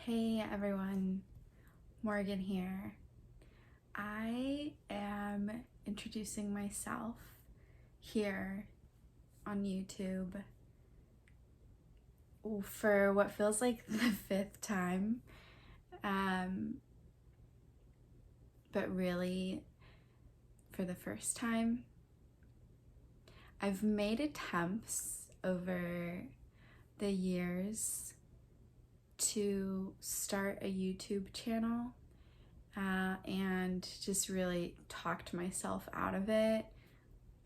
Hey everyone, Morgan here. I am introducing myself here on YouTube for what feels like the fifth time, but really for the first time. I've made attempts over the years to start a YouTube channel and just really talked myself out of it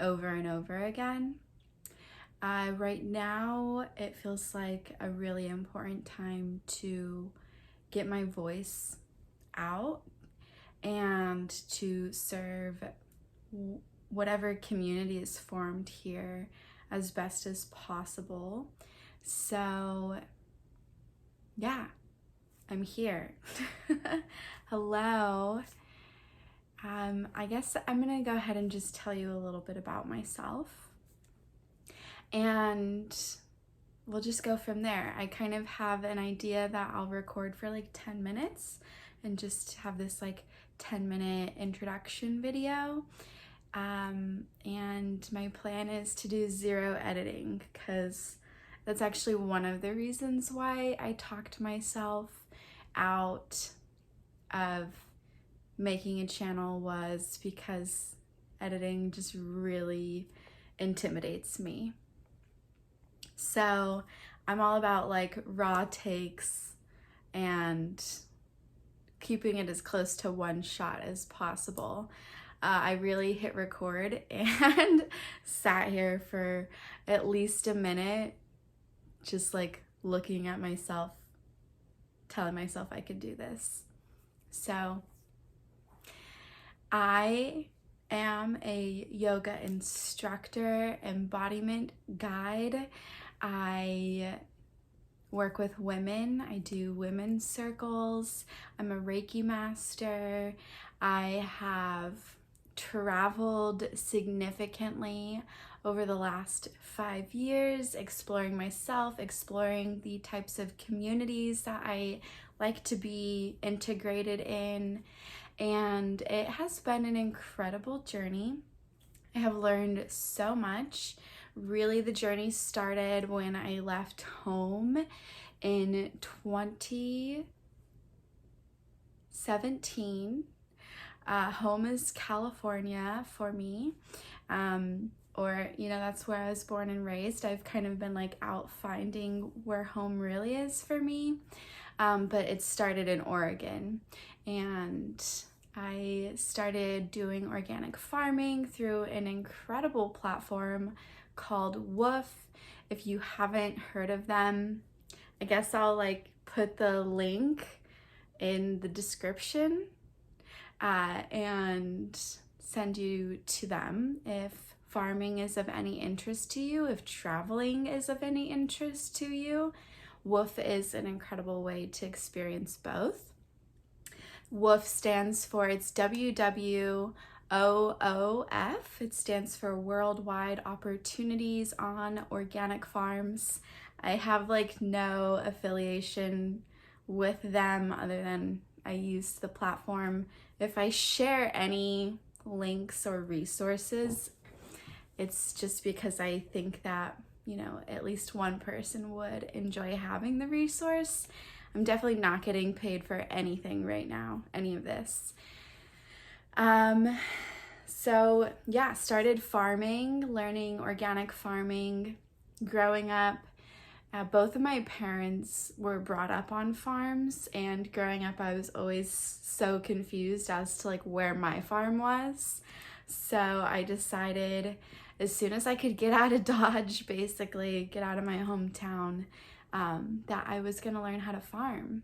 over and over again. Right now, it feels like a really important time to get my voice out and to serve whatever community is formed here as best as possible. So yeah, I'm here. Hello. I guess I'm gonna go ahead and just tell you a little bit about myself, and we'll just go from there. I kind of have an idea that I'll record for like 10 minutes and just have this like 10-minute introduction video. And my plan is to do 0 editing, because that's actually one of the reasons why I talked myself out of making a channel, was because editing just really intimidates me. So I'm all about like raw takes and keeping it as close to one shot as possible. I really hit record and sat here for at least a minute, just like looking at myself, telling myself I could do this. So I am a yoga instructor, embodiment guide. I work with women. I do women's circles. I'm a Reiki master. I have traveled significantly over the last 5 years, exploring myself, exploring the types of communities that I like to be integrated in, and it has been an incredible journey. I have learned so much. Really, the journey started when I left home in 2017. Home is California for me, or that's where I was born and raised. I've kind of been like out finding where home really is for me, but it started in Oregon, and I started doing organic farming through an incredible platform called WWOOF. If you haven't heard of them, I guess I'll like put the link in the description and send you to them if farming is of any interest to you, if traveling is of any interest to you. WWOOF is an incredible way to experience both. WWOOF stands for, it's WWOOF. It stands for Worldwide Opportunities on Organic Farms. I have like no affiliation with them other than I use the platform. If I share any links or resources, it's just because I think that, at least one person would enjoy having the resource. I'm definitely not getting paid for anything right now, any of this. So yeah, started farming, learning organic farming, growing up. Both of my parents were brought up on farms, and growing up I was always so confused as to like where my farm was. So I decided as soon as I could get out of Dodge, basically get out of my hometown, that I was gonna learn how to farm.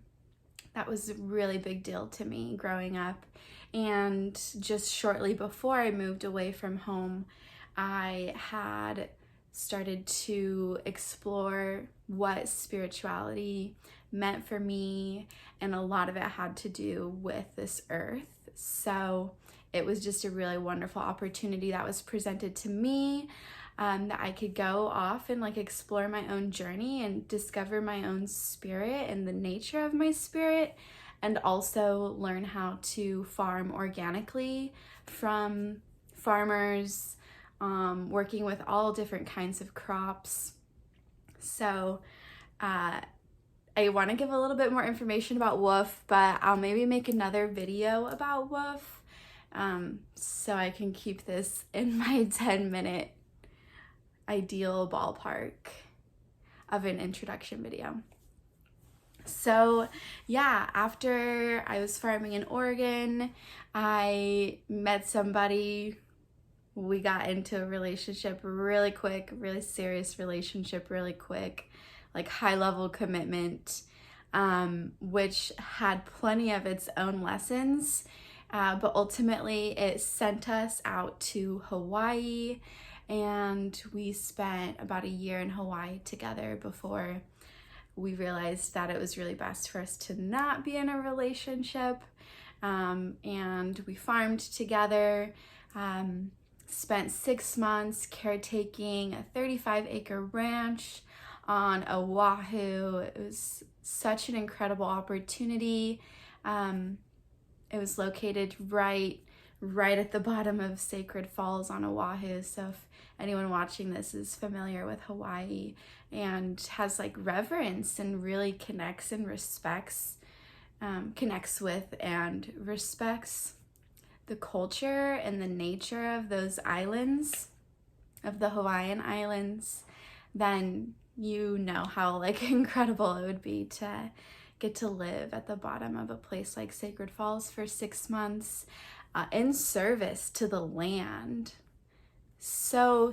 That was a really big deal to me growing up. And just shortly before I moved away from home, I had started to explore what spirituality meant for me, and a lot of it had to do with this earth. So it was just a really wonderful opportunity that was presented to me. that I could go off and like explore my own journey and discover my own spirit and the nature of my spirit, and also learn how to farm organically from farmers, working with all different kinds of crops. So I want to give a little bit more information about WWOOF, but I'll maybe make another video about WWOOF, so I can keep this in my 10-minute ideal ballpark of an introduction video. So yeah, after I was farming in Oregon, I met somebody. We got into a relationship really quick, really serious relationship really quick, like high level commitment, which had plenty of its own lessons, but ultimately it sent us out to Hawaii, and we spent about a year in Hawaii together before we realized that it was really best for us to not be in a relationship. And we farmed together, spent 6 months caretaking a 35-acre ranch on Oahu. It was such an incredible opportunity. It was located right at the bottom of Sacred Falls on Oahu. So if anyone watching this is familiar with Hawaii and has like reverence and really connects with and respects the culture and the nature of those islands, of the Hawaiian Islands, then you know how like incredible it would be to get to live at the bottom of a place like Sacred Falls for 6 months, in service to the land. So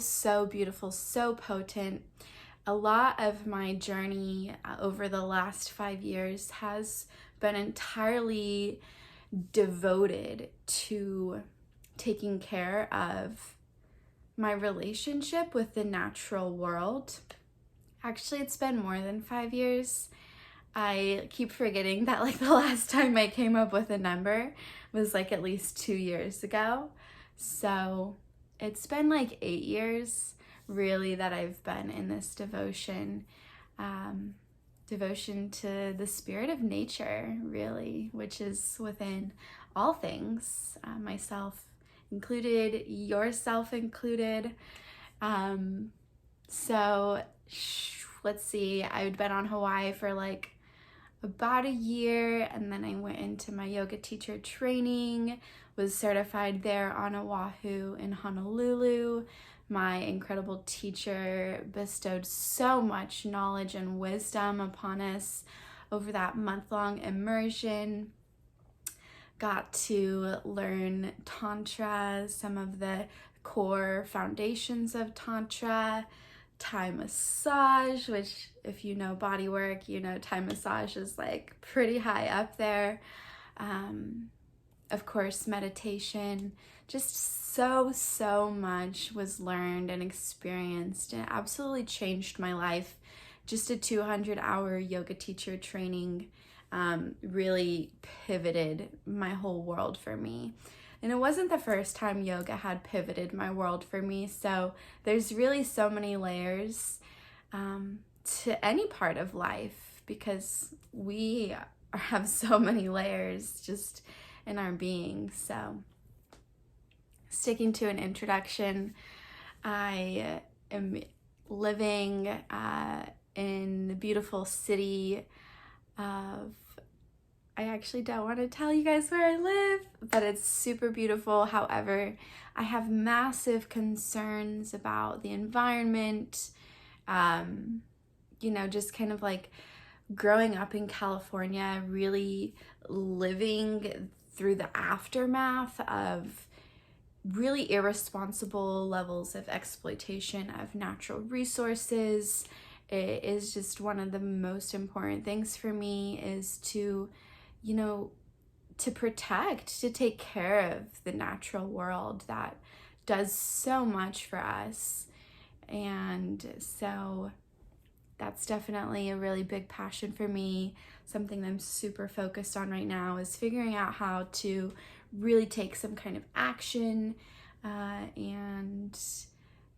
beautiful, so potent. A lot of my journey over the last 5 years has been entirely devoted to taking care of my relationship with the natural world. Actually, it's been more than 5 years. I keep forgetting that like the last time I came up with a number was like at least 2 years ago. So it's been like 8 years really that I've been in this devotion to the spirit of nature, really, which is within all things, myself included, yourself included. So let's see, I'd been on Hawaii for like about a year, and then I went into my yoga teacher training, was certified there on Oahu in Honolulu. My incredible teacher bestowed so much knowledge and wisdom upon us over that month-long immersion. Got to learn Tantra, some of the core foundations of Tantra, Thai massage, which if you know body work, you know Thai massage is like pretty high up there. Of course, meditation, just so much was learned and experienced, and it absolutely changed my life. Just a 200-hour yoga teacher training really pivoted my whole world for me. And it wasn't the first time yoga had pivoted my world for me, so there's really so many layers to any part of life, because we have so many layers just in our being. So sticking to an introduction, I am living in the beautiful city of, I actually don't want to tell you guys where I live, but it's super beautiful. However, I have massive concerns about the environment, just kind of like growing up in California, really living through the aftermath of really irresponsible levels of exploitation of natural resources. It is just one of the most important things for me is to protect, to take care of the natural world that does so much for us. And so that's definitely a really big passion for me. Something that I'm super focused on right now is figuring out how to really take some kind of action and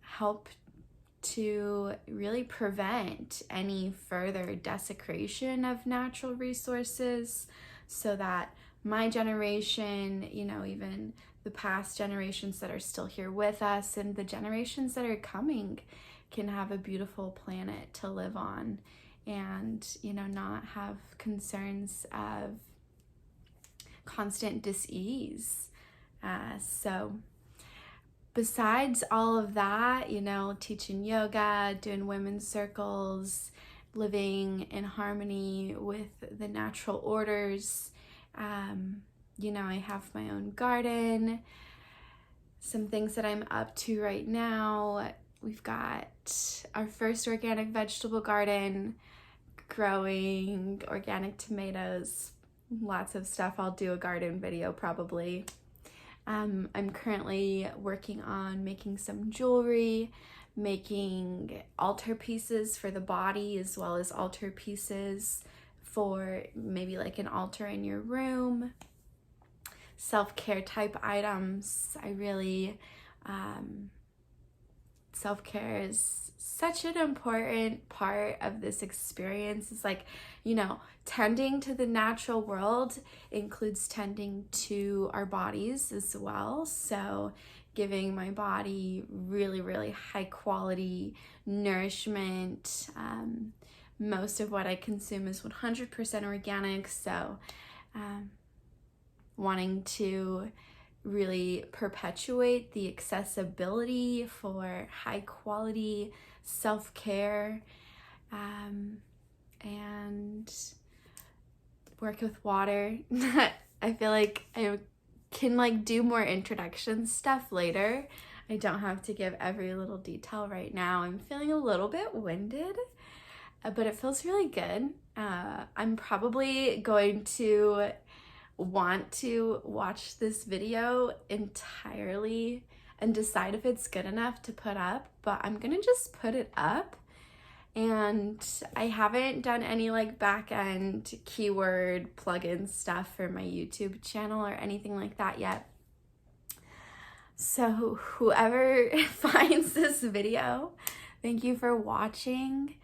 help to really prevent any further desecration of natural resources, so that my generation, even the past generations that are still here with us and the generations that are coming can have a beautiful planet to live on, and, not have concerns of constant dis-ease. So besides all of that, teaching yoga, doing women's circles, living in harmony with the natural orders, I have my own garden, some things that I'm up to right now. We've got our first organic vegetable garden, growing organic tomatoes, lots of stuff. I'll do a garden video probably. I'm currently working on making some jewelry, making altar pieces for the body, as well as altar pieces for maybe like an altar in your room. Self-care type items. Self-care is such an important part of this experience. It's like, tending to the natural world includes tending to our bodies as well. So giving my body really, really high quality nourishment. Most of what I consume is 100% organic. So wanting to really perpetuate the accessibility for high quality self-care, and work with water. I feel like I can do more introduction stuff later. I don't have to give every little detail right now. I'm feeling a little bit winded, but it feels really good. I'm probably going to want to watch this video entirely and decide if it's good enough to put up, but I'm gonna just put it up. And I haven't done any back end keyword plugin stuff for my YouTube channel or anything like that yet. So whoever finds this video, thank you for watching.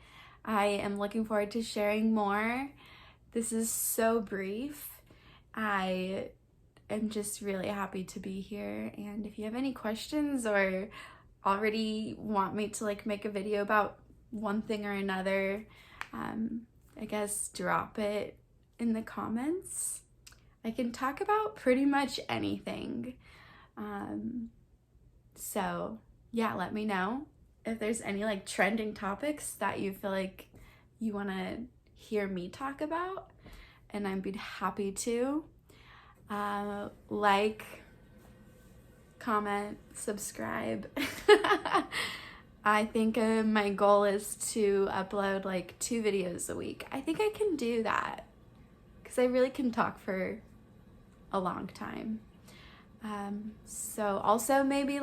I am looking forward to sharing more. This is so brief. I am just really happy to be here, and if you have any questions or already want me to make a video about one thing or another, I guess drop it in the comments. I can talk about pretty much anything. So yeah, let me know if there's any trending topics that you feel like you want to hear me talk about, and I'd be happy to. Comment, subscribe. I think my goal is to upload 2 videos a week. I think I can do that because I really can talk for a long time. So also maybe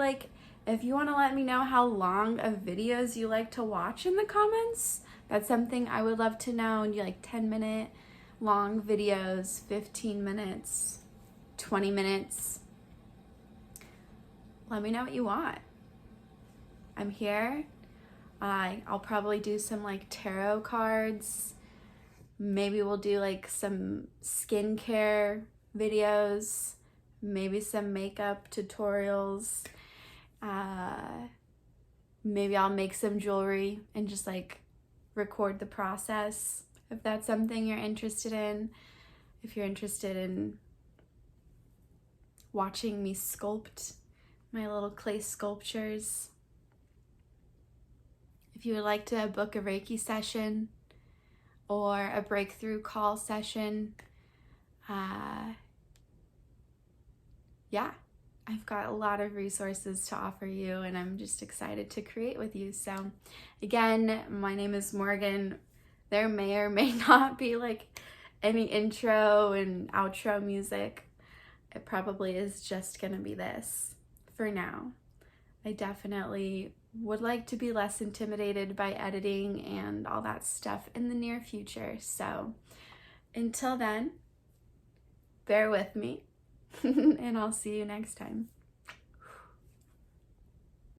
if you want to let me know how long of videos you like to watch in the comments, that's something I would love to know. And you 10-minute long videos, 15 minutes, 20 minutes. Let me know what you want. I'm here. I'll probably do some tarot cards. Maybe we'll do some skincare videos, maybe some makeup tutorials. Maybe I'll make some jewelry and just record the process, if that's something you're interested in. If you're interested in watching me sculpt my little clay sculptures. If you would like to book a Reiki session or a breakthrough call session, yeah, I've got a lot of resources to offer you, and I'm just excited to create with you. So again, my name is Morgan. There may or may not be any intro and outro music. It probably is just gonna be this for now. I definitely would like to be less intimidated by editing and all that stuff in the near future. So until then, bear with me and I'll see you next time.